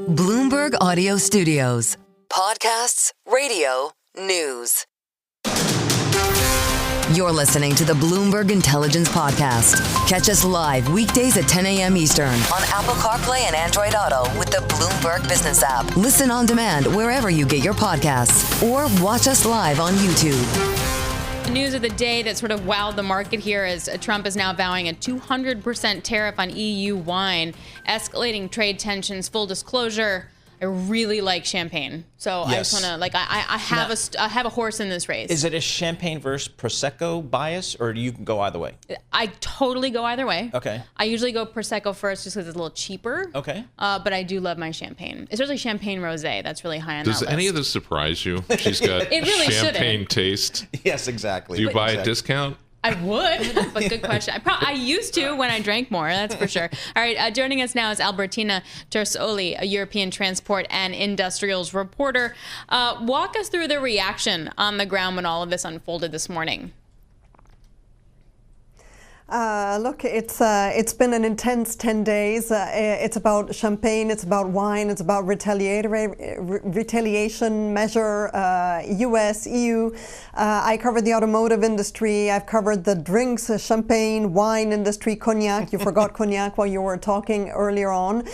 Bloomberg Audio Studios. Podcasts, radio, news. You're listening to the Bloomberg Intelligence Podcast. Catch us live weekdays at 10 a.m. Eastern on Apple CarPlay and Android Auto with the Bloomberg Business app. Listen on demand wherever you get your podcasts or watch us live on YouTube. The news of the day that sort of wowed the market here is Trump is now vowing a 200% tariff on EU wine, escalating trade tensions. Full disclosure, I really like champagne. So yes. I just want to, I have a horse in this race. Is it a champagne versus Prosecco bias, or do you go either way? I totally go either way. Okay. I usually go Prosecco first just because it's a little cheaper. Okay. But I do love my champagne, especially champagne rosé. That's really high on that list. Does any of this surprise you? She's got it really champagne taste. Yes, exactly. Do you buy a discount? I would, but good question. I used to when I drank more, that's for sure. All right, joining us now is Albertina Torsoli, a European transport and industrials reporter. Walk us through the reaction on the ground when all of this unfolded this morning. Look, it's been an intense 10 days. It's about champagne, it's about wine, it's about retaliation measure, US, EU. I covered the automotive industry. I've covered the drinks, champagne, wine industry, cognac. You forgot cognac while you were talking earlier on.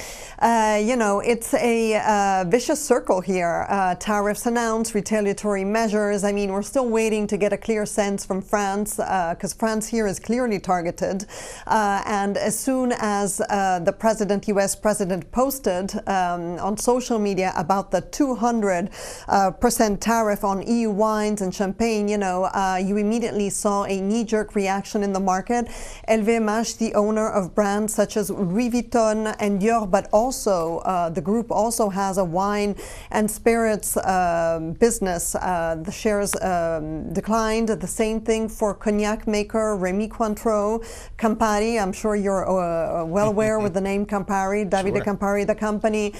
It's a vicious circle here. Tariffs announced, retaliatory measures. I mean, we're still waiting to get a clear sense from France, because France here is clearly targeted. And as soon as the U.S. president posted on social media about the 200% tariff on EU wines and champagne, you immediately saw a knee-jerk reaction in the market. LVMH, the owner of brands such as Louis Vuitton and Dior, but also the group also has a wine and spirits business. The shares declined. The same thing for cognac maker Rémy Cointreau. Campari, I'm sure you're well aware with the name Campari, Davide Sure. Campari, the company.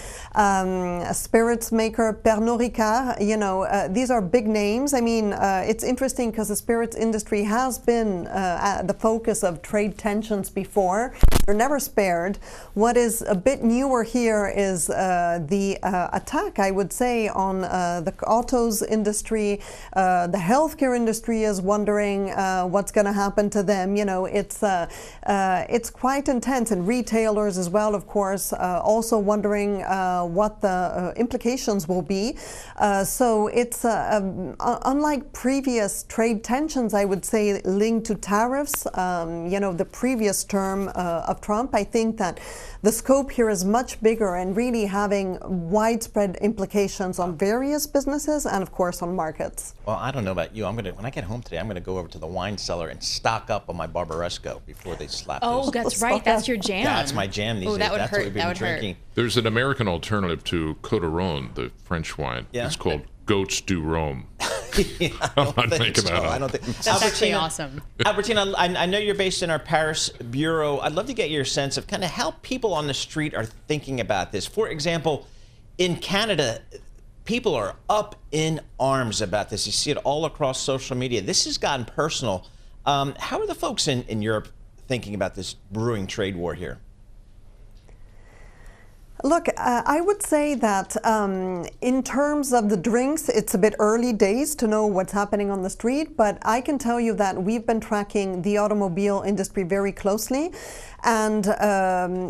Spirits maker Pernod Ricard, these are big names. I mean, it's interesting because the spirits industry has been at the focus of trade tensions before. They're never spared. What is a bit newer here is the attack, I would say, on the autos industry. The healthcare industry is wondering what's going to happen to them. It's quite intense, and retailers as well, of course, also wondering what the implications will be. So it's unlike previous trade tensions, I would say, linked to tariffs. The previous term of Trump, I think that the scope here is much bigger and really having widespread implications on various businesses and, of course, on markets. Well, I don't know about you. When I get home today, I'm going to go over to the wine cellar and stock up on my Barbaresco before they slap Oh, those. that's right. That's your jam. That's my jam these days. That would That's hurt. what we've been drinking. There's an American alternative to Côte-Rhône, the French wine. Yeah. It's called Goats du Rhum. I don't think so. I don't think. That's actually awesome. Albertina, I know you're based in our Paris bureau. I'd love to get your sense of kind of how people on the street are thinking about this. For example, in Canada, people are up in arms about this. You see it all across social media. This has gotten personal. How are the folks in Europe thinking about this brewing trade war here? Look, I would say that in terms of the drinks, it's a bit early days to know what's happening on the street, but I can tell you that we've been tracking the automobile industry very closely. And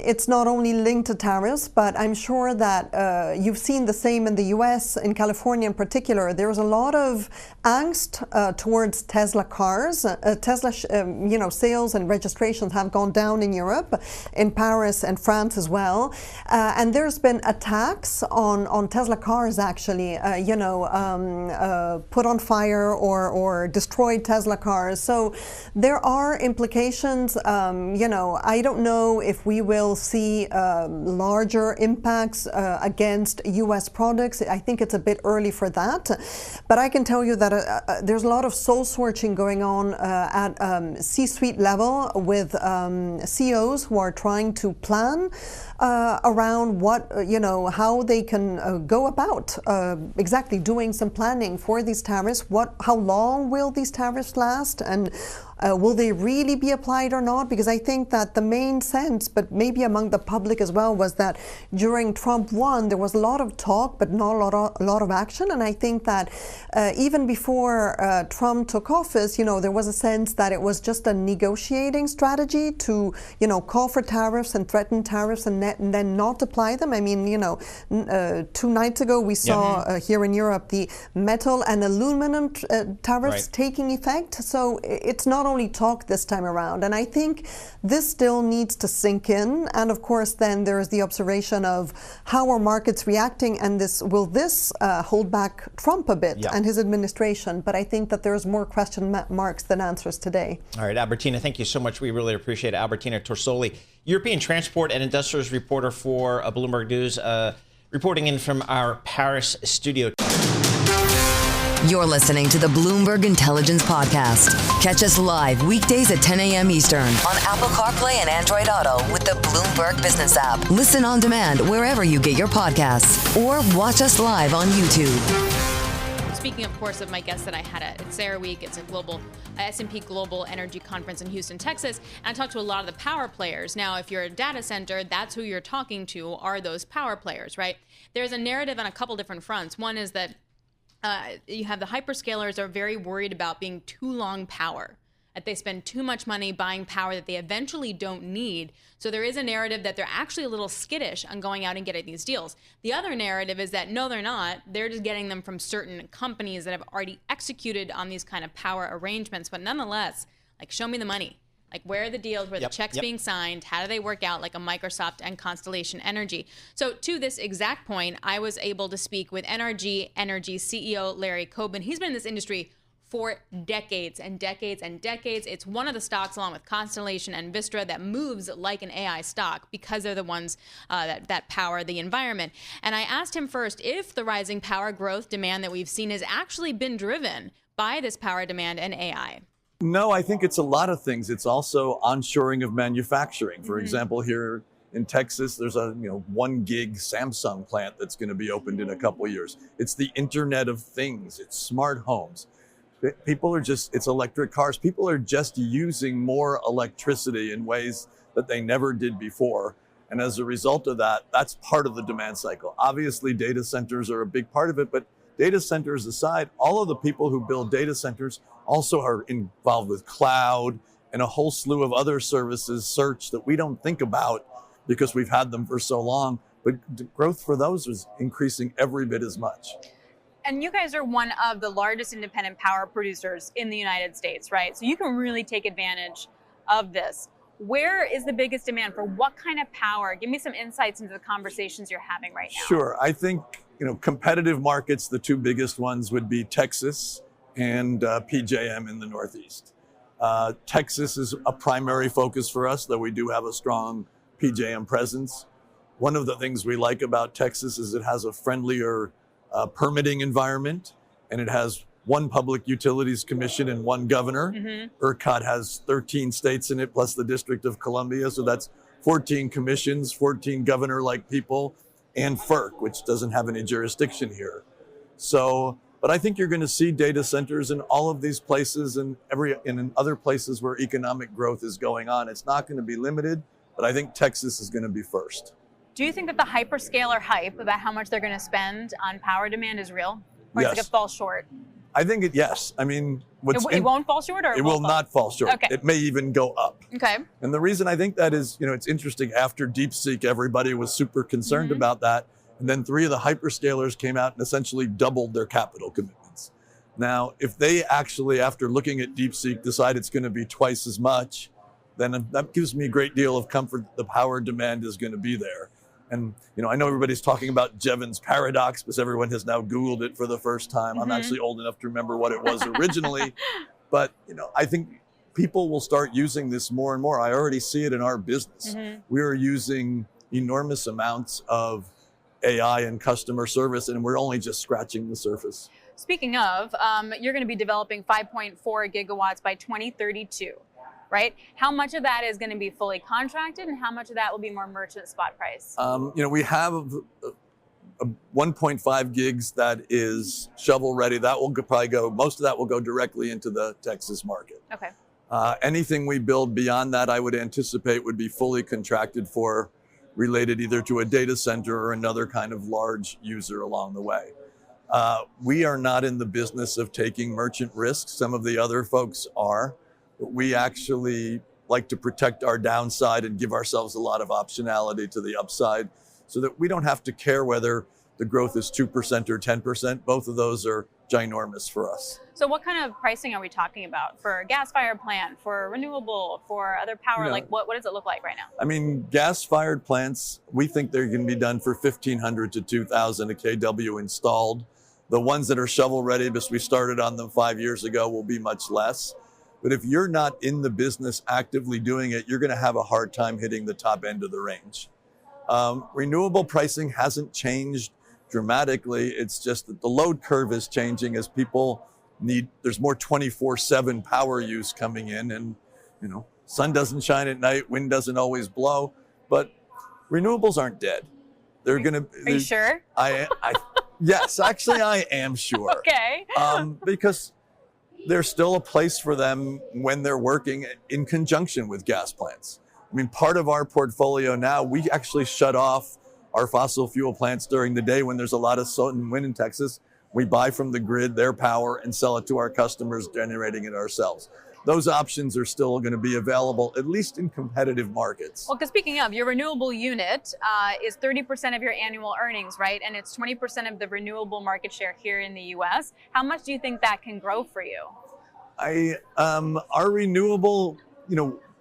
it's not only linked to tariffs, but I'm sure that you've seen the same in the US, in California in particular. There's a lot of angst towards Tesla cars. Tesla, sales and registrations have gone down in Europe, in Paris and France as well. And there's been attacks on Tesla cars, actually, put on fire or destroyed Tesla cars. So there are implications. I don't know if we will see larger impacts against U.S. products. I think it's a bit early for that. But I can tell you that there's a lot of soul searching going on at C-suite level with CEOs who are trying to plan around what, how they can go about exactly doing some planning for these tariffs. How long will these tariffs last? And Will they really be applied or not? Because I think that the main sense, but maybe among the public as well, was that during Trump 1, there was a lot of talk, but not a lot of action. And I think that even before Trump took office, there was a sense that it was just a negotiating strategy to, call for tariffs and threaten tariffs and then not apply them. I mean, 2 nights ago, we saw here in Europe the metal and aluminum tariffs taking effect. So it's not only talk this time around. And I think this still needs to sink in. And of course, then there's the observation of how are markets reacting, and will this hold back Trump a bit and his administration? But I think that there's more question marks than answers today. All right, Albertina, thank you so much. We really appreciate it. Albertina Torsoli, European transport and industrials reporter for Bloomberg News, reporting in from our Paris studio. You're listening to the Bloomberg Intelligence Podcast. Catch us live weekdays at 10 a.m. Eastern on Apple CarPlay and Android Auto with the Bloomberg Business app. Listen on demand wherever you get your podcasts or watch us live on YouTube. Speaking, of course, of my guest that I had at CERAWeek, it's a global S&P Global Energy Conference in Houston, Texas, and I talked to a lot of the power players. Now, if you're a data center, that's who you're talking to, are those power players, right? There's a narrative on a couple different fronts. One is that you have the hyperscalers are very worried about being too long power, that they spend too much money buying power that they eventually don't need. So there is a narrative that they're actually a little skittish on going out and getting these deals. The other narrative is that no, they're not. They're just getting them from certain companies that have already executed on these kind of power arrangements. But nonetheless, show me the money. Where are the deals, where the checks being signed? How do they work out, like a Microsoft and Constellation Energy? So to this exact point, I was able to speak with NRG Energy CEO Larry Coben. He's been in this industry for decades and decades and decades. It's one of the stocks, along with Constellation and Vistra, that moves like an AI stock because they're the ones that power the environment. And I asked him first if the rising power growth demand that we've seen has actually been driven by this power demand and AI. No, I think it's a lot of things. It's also onshoring of manufacturing. For example, here in Texas, there's a 1 gig Samsung plant that's going to be opened in a couple of years. It's the Internet of Things. It's smart homes. It's electric cars. People are just using more electricity in ways that they never did before. And as a result of that, that's part of the demand cycle. Obviously, data centers are a big part of it, but data centers aside, all of the people who build data centers also are involved with cloud and a whole slew of other services, search, that we don't think about because we've had them for so long. But the growth for those is increasing every bit as much. And you guys are one of the largest independent power producers in the United States, right? So you can really take advantage of this. Where is the biggest demand for what kind of power? Give me some insights into the conversations you're having right now. Sure. I think, competitive markets, the 2 biggest ones would be Texas and PJM in the Northeast. Texas is a primary focus for us, though we do have a strong PJM presence. One of the things we like about Texas is it has a friendlier permitting environment, and it has 1 public utilities commission and 1 governor. ERCOT has 13 states in it, plus the District of Columbia. So that's 14 commissions, 14 governor-like people, and FERC, which doesn't have any jurisdiction here. But I think you're going to see data centers in all of these places and in other places where economic growth is going on. It's not going to be limited, but I think Texas is going to be first. Do you think that the hyperscaler hype about how much they're going to spend on power demand is real? Or is it going to fall short? I think yes. I mean, it won't fall short, or it will not fall short. Okay. It may even go up. Okay. And the reason I think that is, it's interesting. After DeepSeek, everybody was super concerned about that. And then 3 of the hyperscalers came out and essentially doubled their capital commitments. Now, if they actually, after looking at DeepSeek, decide it's going to be twice as much, then that gives me a great deal of comfort. The power demand is going to be there. And, I know everybody's talking about Jevons paradox because everyone has now Googled it for the first time. I'm actually old enough to remember what it was originally. But, I think people will start using this more and more. I already see it in our business. We are using enormous amounts of AI and customer service, and we're only just scratching the surface. Speaking of, you're going to be developing 5.4 gigawatts by 2032. Right? How much of that is going to be fully contracted, and how much of that will be more merchant spot price? We have a 1.5 gigs that is shovel ready. That will probably go, most of that will go directly into the Texas market. Okay. Anything we build beyond that, I would anticipate would be fully contracted for, related either to a data center or another kind of large user along the way. We are not in the business of taking merchant risks. Some of the other folks are, but we actually like to protect our downside and give ourselves a lot of optionality to the upside so that we don't have to care whether the growth is 2% or 10%. Both of those are ginormous for us. So what kind of pricing are we talking about for a gas-fired plant, for renewable, for other power? Like what does it look like right now? I mean, gas-fired plants, we think they're going to be done for $1,500 to $2,000 a kW installed. The ones that are shovel-ready, because we started on them 5 years ago, will be much less. But if you're not in the business actively doing it, you're going to have a hard time hitting the top end of the range. Renewable pricing hasn't changed dramatically. It's just that the load curve is changing as people there's more 24/7 power use coming in, and sun doesn't shine at night, wind doesn't always blow, but renewables aren't dead. They're going to. Are you sure? Yes, actually I am sure. Okay. Because there's still a place for them when they're working in conjunction with gas plants. I mean, part of our portfolio now, we actually shut off our fossil fuel plants during the day when there's a lot of sun and wind in Texas. We buy from the grid their power and sell it to our customers, generating it ourselves. Those options are still going to be available, at least in competitive markets. Well, because speaking of, your renewable unit is 30% of your annual earnings, right? And it's 20% of the renewable market share here in the U.S. How much do you think that can grow for you? Our renewable,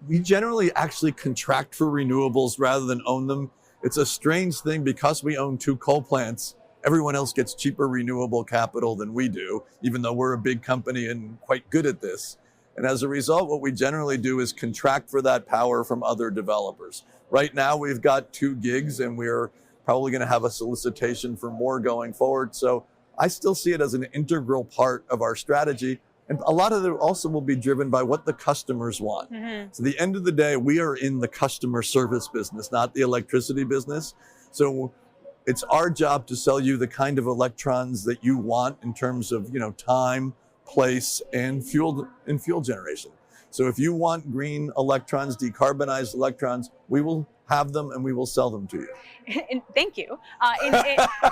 we generally actually contract for renewables rather than own them. It's a strange thing because we own 2 coal plants. Everyone else gets cheaper renewable capital than we do, even though we're a big company and quite good at this. And as a result, what we generally do is contract for that power from other developers. Right now, we've got 2 gigs, and we're probably going to have a solicitation for more going forward. So I still see it as an integral part of our strategy. And a lot of it also will be driven by what the customers want. Mm-hmm. So at the end of the day, we are in the customer service business, not the electricity business. So it's our job to sell you the kind of electrons that you want in terms of, time, place, and fuel generation. So if you want green electrons, decarbonized electrons, we will have them and we will sell them to you. Thank you.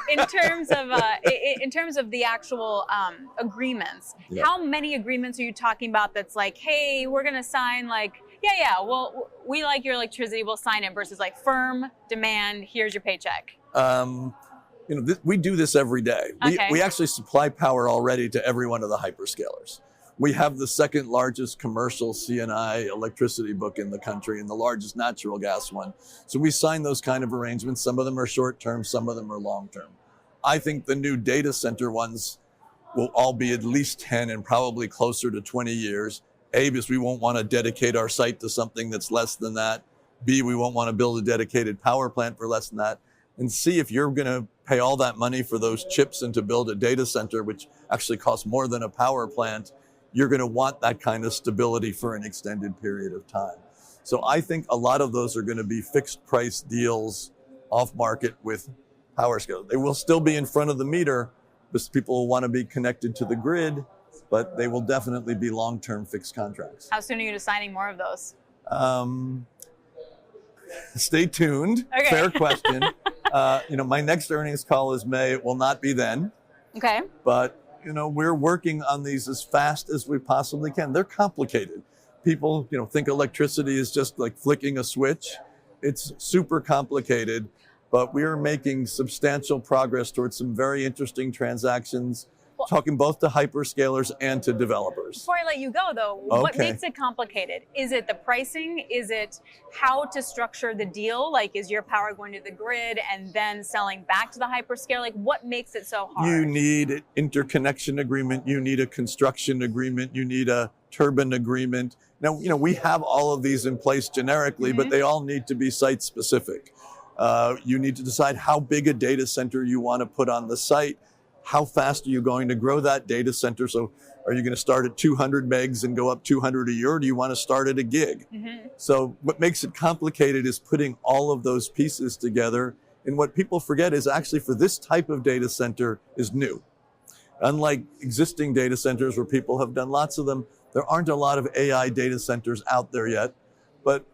In terms of the actual agreements, how many agreements are you talking about that's like, hey, we're going to sign well, we like your electricity, we'll sign it, versus like firm demand, here's your paycheck? We do this every day. We actually supply power already to every one of the hyperscalers. We have the second largest commercial C&I electricity book in the country and the largest natural gas one. So we sign those kind of arrangements. Some of them are short term, some of them are long term. I think the new data center ones will all be at least 10 and probably closer to 20 years. A, because we won't want to dedicate our site to something that's less than that. B, we won't want to build a dedicated power plant for less than that. And C, if you're going to pay all that money for those chips and to build a data center, which actually costs more than a power plant, you're going to want that kind of stability for an extended period of time. So I think a lot of those are going to be fixed price deals off market with power scale. They will still be in front of the meter because people will want to be connected to the grid, but they will definitely be long-term fixed contracts. How soon are you signing more of those? Stay tuned. Okay. Fair question. My next earnings call is May. It will not be then. Okay. But we're working on these as fast as we possibly can. They're complicated. People, think electricity is just like flicking a switch. It's super complicated, but we are making substantial progress towards some very interesting transactions, talking both to hyperscalers and to developers. Before I let you go, though, what makes it complicated? Is it the pricing? Is it how to structure the deal? Like, is your power going to the grid and then selling back to the hyperscaler? Like, what makes it so hard? You need an interconnection agreement. You need a construction agreement. You need a turbine agreement. Now, we have all of these in place generically, but they all need to be site specific. You need to decide how big a data center you want to put on the site. How fast are you going to grow that data center? So are you going to start at 200 megs and go up 200 a year? Or do you want to start at a gig? So what makes it complicated is putting all of those pieces together. And what people forget is actually for this type of data center is new. Unlike existing data centers where people have done lots of them, There aren't a lot of AI data centers out there yet, but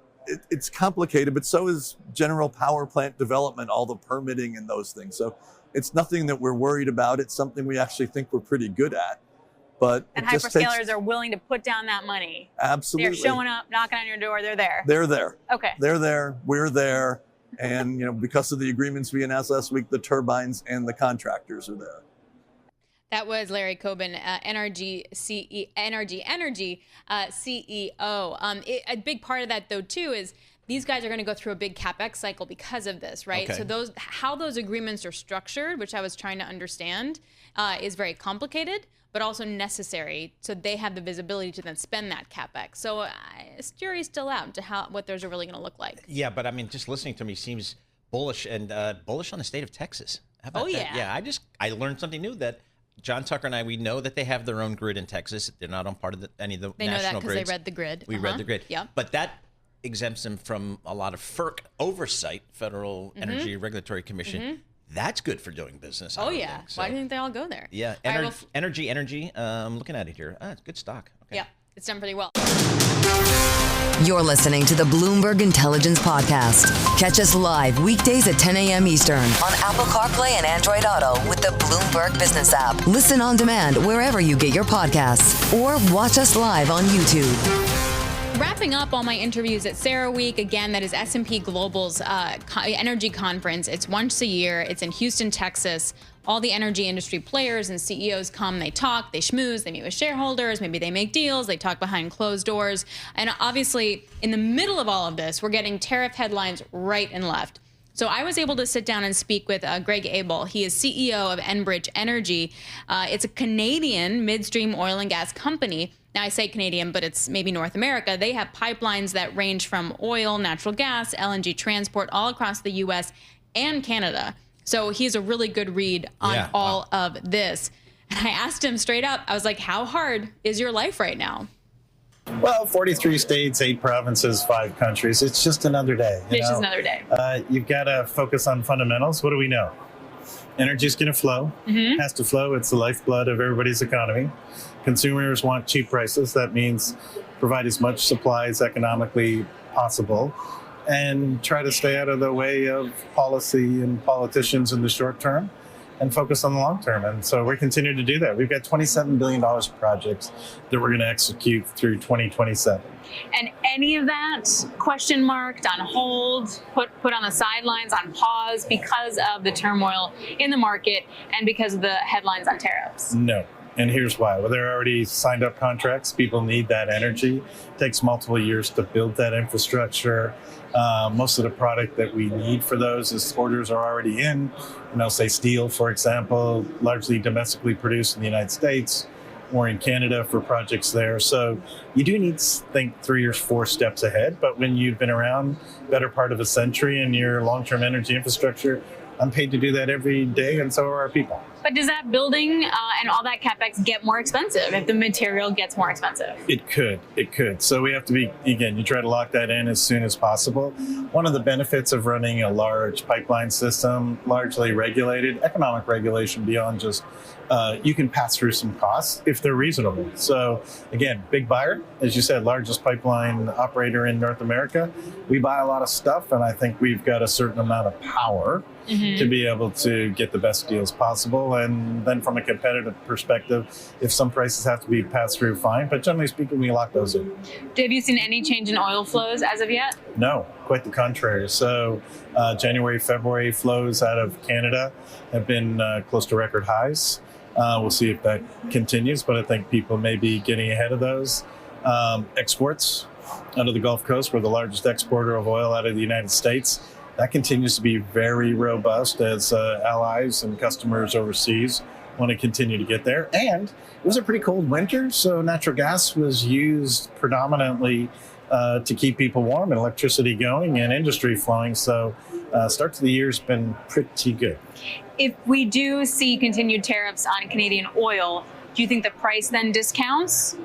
it's complicated, but so is general power plant development, all the permitting and those things. So it's nothing that we're worried about. It's something we actually think we're pretty good at. But and hyperscalers are willing to put down that money. Absolutely. They're showing up, knocking on your door, they're there. They're there. Okay. They're there, we're there. And because of the agreements we announced last week, the turbines and the contractors are there. That was Larry Coben, Energy CEO. A big part of that, though, too, is these guys are going to go through a big CapEx cycle because of this, right? Okay. So how those agreements are structured, which I was trying to understand, is very complicated, but also necessary. So they have the visibility to then spend that CapEx. So jury's still out to what those are really going to look like. Yeah, but I mean, just listening to me seems bullish and bullish on the state of Texas. How about that? Yeah, I learned something new that John Tucker and I, we know that they have their own grid in Texas. They're not on part of any of the national grids. They know that because they read the grid. We read the grid. Yeah. But that exempts them from a lot of FERC oversight, Federal Energy Regulatory Commission. That's good for doing business. Oh, yeah. So, why do you think they all go there? Yeah. Energy. I'm looking at it here. It's good stock. Okay. Yeah. It's done pretty well. You're listening to the Bloomberg Intelligence Podcast. Catch us live weekdays at 10 a.m. Eastern on Apple CarPlay and Android Auto with the Bloomberg Business app. Listen on demand wherever you get your podcasts or watch us live on YouTube. Wrapping up all my interviews at CERAWeek, again, that is S&P Global's energy conference. It's once a year. It's in Houston, Texas. All the energy industry players and CEOs come, they talk, they schmooze, they meet with shareholders, maybe they make deals, they talk behind closed doors. And obviously, in the middle of all of this, we're getting tariff headlines right and left. So I was able to sit down and speak with Greg Ebel. He is CEO of Enbridge Energy. It's a Canadian midstream oil and gas company. Now, I say Canadian, but it's maybe North America. They have pipelines that range from oil, natural gas, LNG transport all across the U.S. and Canada. So he's a really good read on all of this. And I asked him straight up, I was like, how hard is your life right now? Well, 43 states, 8 provinces, 5 countries. It's just another day. It's just another day. You've got to focus on fundamentals. What do we know? Energy's going to flow. Has to flow. It's the lifeblood of everybody's economy. Consumers want cheap prices. That means provide as much supply as economically possible and try to stay out of the way of policy and politicians in the short term and focus on the long term. And so we're continuing to do that. We've got $27 billion of projects that we're going to execute through 2027. And any of that question marked, on hold, put on the sidelines, on pause because of the turmoil in the market and because of the headlines on tariffs? No. And here's why. Well, they're already signed up contracts. People need that energy. It takes multiple years to build that infrastructure. Most of the product that we need for those is orders are already in. Say steel, for example, largely domestically produced in the United States or in Canada for projects there. So you do need to think 3 or 4 steps ahead. But when you've been around better part of a century in your long-term energy infrastructure, I'm paid to do that every day, and so are our people. But does that building and all that CapEx get more expensive if the material gets more expensive? It could. So we have to be, again, you try to lock that in as soon as possible. One of the benefits of running a large pipeline system, largely regulated, economic regulation beyond just, you can pass through some costs if they're reasonable. So again, big buyer, as you said, largest pipeline operator in North America. We buy a lot of stuff, and I think we've got a certain amount of power to be able to get the best deals possible. And then from a competitive perspective, if some prices have to be passed through, fine. But generally speaking, we lock those in. Have you seen any change in oil flows as of yet? No, quite the contrary. So January, February flows out of Canada have been close to record highs. We'll see if that continues, but I think people may be getting ahead of those. Exports out of the Gulf Coast, we're the largest exporter of oil out of the United States. That continues to be very robust as allies and customers overseas want to continue to get there. And it was a pretty cold winter, so natural gas was used predominantly to keep people warm and electricity going and industry flowing. So start to the year has been pretty good. If we do see continued tariffs on Canadian oil, do you think the price then discounts?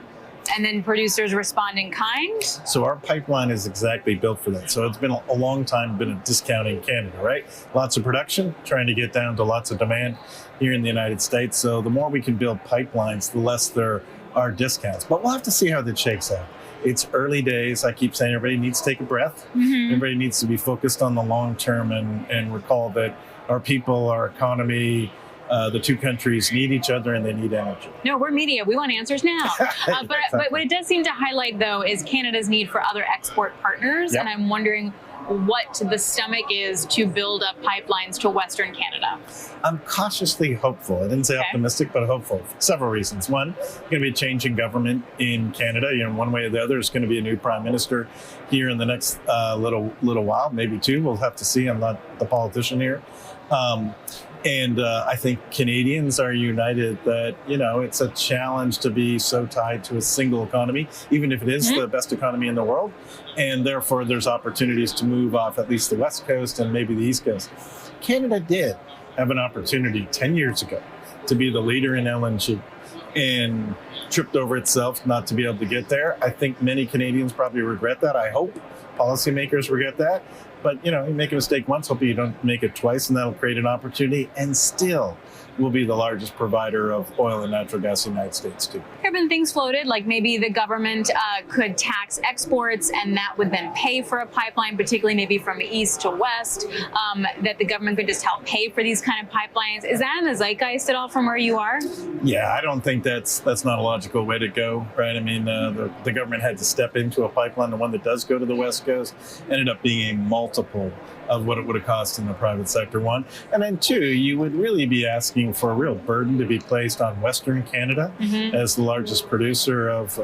And then producers respond in kind? So our pipeline is exactly built for that. So it's been a long time been a discounting Canada, right? Lots of production, trying to get down to lots of demand here in the United States. So the more we can build pipelines, the less they're are discounts. But we'll have to see how that shakes out. It's early days. I keep saying everybody needs to take a breath. Everybody needs to be focused on the long term and recall that our people, our economy, the two countries need each other and they need energy. No, we're media. We want answers now. But what it does seem to highlight, though, is Canada's need for other export partners. Yep. And I'm wondering what the stomach is to build up pipelines to Western Canada. I'm cautiously hopeful. I didn't say optimistic, but hopeful. For several reasons. One, going to be a change in government in Canada. One way or the other, is going to be a new prime minister here in the next little while, maybe two. We'll have to see. I'm not the politician here. And I think Canadians are united that, it's a challenge to be so tied to a single economy, even if it is the best economy in the world. And therefore, there's opportunities to move off at least the West Coast and maybe the East Coast. Canada did have an opportunity 10 years ago to be the leader in LNG and tripped over itself not to be able to get there. I think many Canadians probably regret that. I hope policymakers regret that. But, you make a mistake once, hopefully you don't make it twice, and that'll create an opportunity. And still, will be the largest provider of oil and natural gas in the United States, too. There have been things floated, like maybe the government could tax exports, and that would then pay for a pipeline, particularly maybe from east to west, that the government could just help pay for these kind of pipelines. Is that in the zeitgeist at all from where you are? Yeah, I don't think that's not a logical way to go, right? I mean, the government had to step into a pipeline. The one that does go to the West Coast ended up being a multiple of what it would have cost in the private sector, one. And then two, you would really be asking for a real burden to be placed on Western Canada as the largest producer of,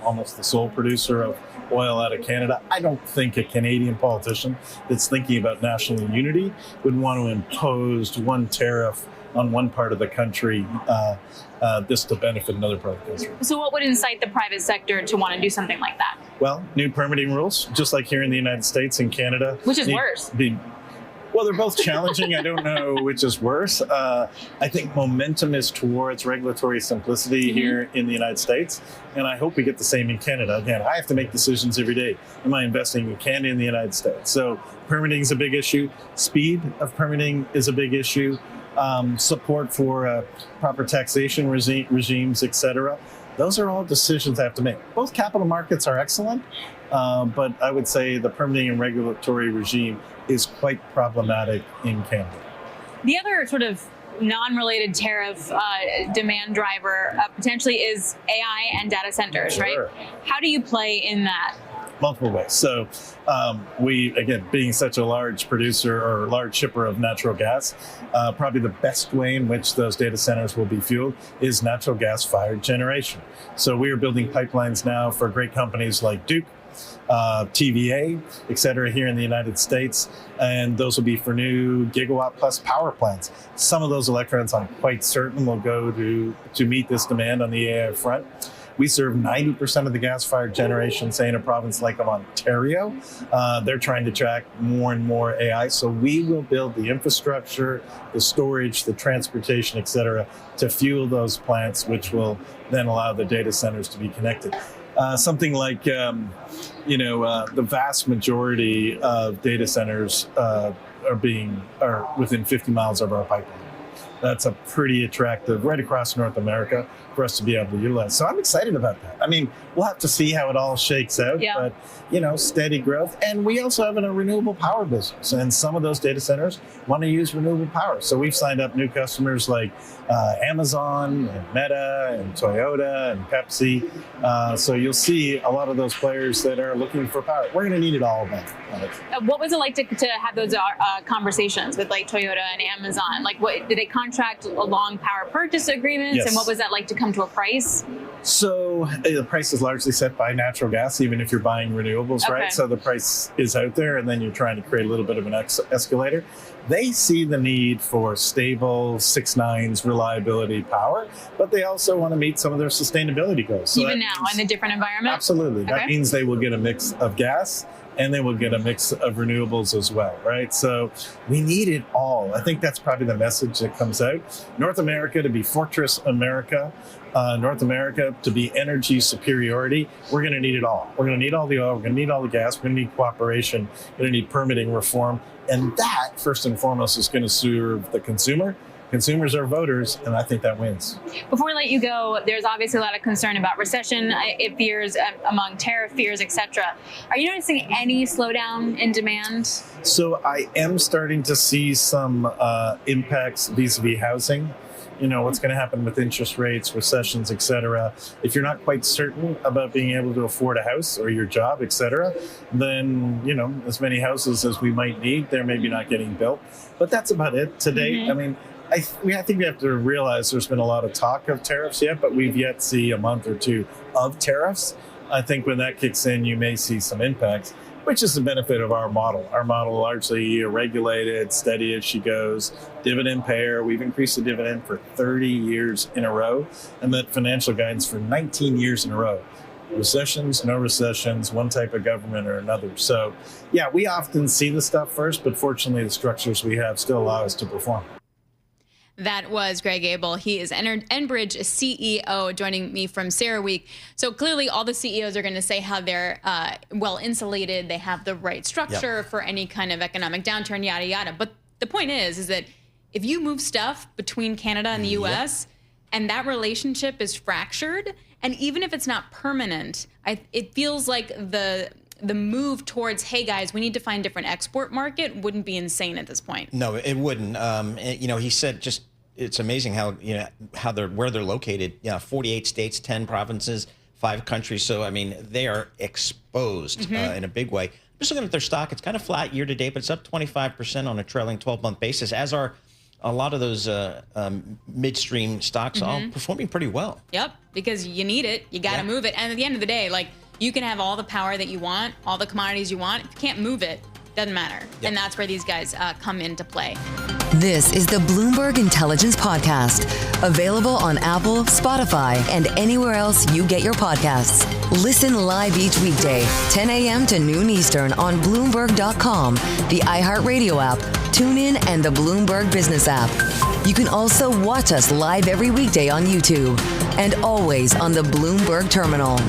almost the sole producer of oil out of Canada. I don't think a Canadian politician that's thinking about national unity would want to impose one tariff on one part of the country just to benefit another part of the country. So what would incite the private sector to want to do something like that? Well, new permitting rules, just like here in the United States and Canada. Which is worse? Well, they're both challenging. I don't know which is worse. I think momentum is towards regulatory simplicity here in the United States, and I hope we get the same in Canada. Again, I have to make decisions every day. Am I investing in Canada and the United States? So permitting is a big issue. Speed of permitting is a big issue. Support for proper taxation regimes, et cetera. Those are all decisions I have to make. Both capital markets are excellent, but I would say the permitting and regulatory regime is quite problematic in Canada. The other sort of non-related tariff demand driver potentially is AI and data centers, right? How do you play in that? Multiple ways. So we, again, being such a large producer or large shipper of natural gas, probably the best way in which those data centers will be fueled is natural gas-fired generation. So we are building pipelines now for great companies like Duke, TVA, et cetera, here in the United States. And those will be for new gigawatt plus power plants. Some of those electrons, I'm quite certain, will go to meet this demand on the AI front. We serve 90% of the gas-fired generation, say, in a province like Ontario. They're trying to track more and more AI. So we will build the infrastructure, the storage, the transportation, et cetera, to fuel those plants, which will then allow the data centers to be connected. Something like, the vast majority of data centers are within 50 miles of our pipeline. That's a pretty attractive, right across North America, for us to be able to utilize. So I'm excited about that. I mean, we'll have to see how it all shakes out, but, steady growth. And we also have a renewable power business, and some of those data centers want to use renewable power. So we've signed up new customers like Amazon and Meta and Toyota and Pepsi. So you'll see a lot of those players that are looking for power. We're going to need it all, man. What was it like to have those conversations with like Toyota and Amazon? Like, what did they contract along power purchase agreements? Yes. And what was that like to come to a price? So the price is largely set by natural gas, even if you're buying renewables, right? So the price is out there, and then you're trying to create a little bit of an escalator. They see the need for stable 6-9s reliability power, but they also want to meet some of their sustainability goals. So even now in a different environment? Absolutely. That means they will get a mix of gas, and they will get a mix of renewables as well, right? So we need it all. I think that's probably the message that comes out. North America to be Fortress America, North America to be energy superiority. We're going to need it all. We're going to need all the oil. We're going to need all the gas. We're going to need cooperation. We're going to need permitting reform. And that, first and foremost, is going to serve the consumer consumers are voters, and I think that wins. Before we let you go, there's obviously a lot of concern about recession, fears among tariff fears, etc. Are you noticing any slowdown in demand? So I am starting to see some impacts vis-a-vis housing. You know, what's going to happen with interest rates, recessions, et cetera. If you're not quite certain about being able to afford a house or your job, et cetera, then, you know, as many houses as we might need, they're maybe not getting built. But that's about it to date. I mean, I think we have to realize there's been a lot of talk of tariffs yet, but we've yet to see a month or two of tariffs. I think when that kicks in, you may see some impacts, which is the benefit of our model. Our model largely regulated, steady as she goes, dividend payer. We've increased the dividend for 30 years in a row, and that financial guidance for 19 years in a row. Recessions, no recessions, one type of government or another. So, yeah, we often see the stuff first, but fortunately the structures we have still allow us to perform. That was Greg Ebel. He is Enbridge CEO, joining me from CERAWeek. So clearly all the CEOs are going to say how they're well insulated, they have the right structure for any kind of economic downturn, yada, yada. But the point is that if you move stuff between Canada and the U.S. and that relationship is fractured, and even if it's not permanent, it feels like the move towards, hey guys, we need to find a different export market wouldn't be insane at this point. No, it wouldn't. You know, he said just it's amazing how where they're located. 48 states, 10 provinces, 5 countries. So I mean, they are exposed in a big way. Just looking at their stock, it's kind of flat year to date, but it's up 25% on a trailing 12-month basis. As are a lot of those midstream stocks, all performing pretty well. Yep, because you need it, you got to move it, and at the end of the day, like. You can have all the power that you want, all the commodities you want. If you can't move it, doesn't matter. And that's where these guys come into play. This is the Bloomberg Intelligence Podcast, available on Apple, Spotify, and anywhere else you get your podcasts. Listen live each weekday, 10 a.m. to noon Eastern on Bloomberg.com, the iHeartRadio app, TuneIn, and the Bloomberg Business app. You can also watch us live every weekday on YouTube and always on the Bloomberg Terminal.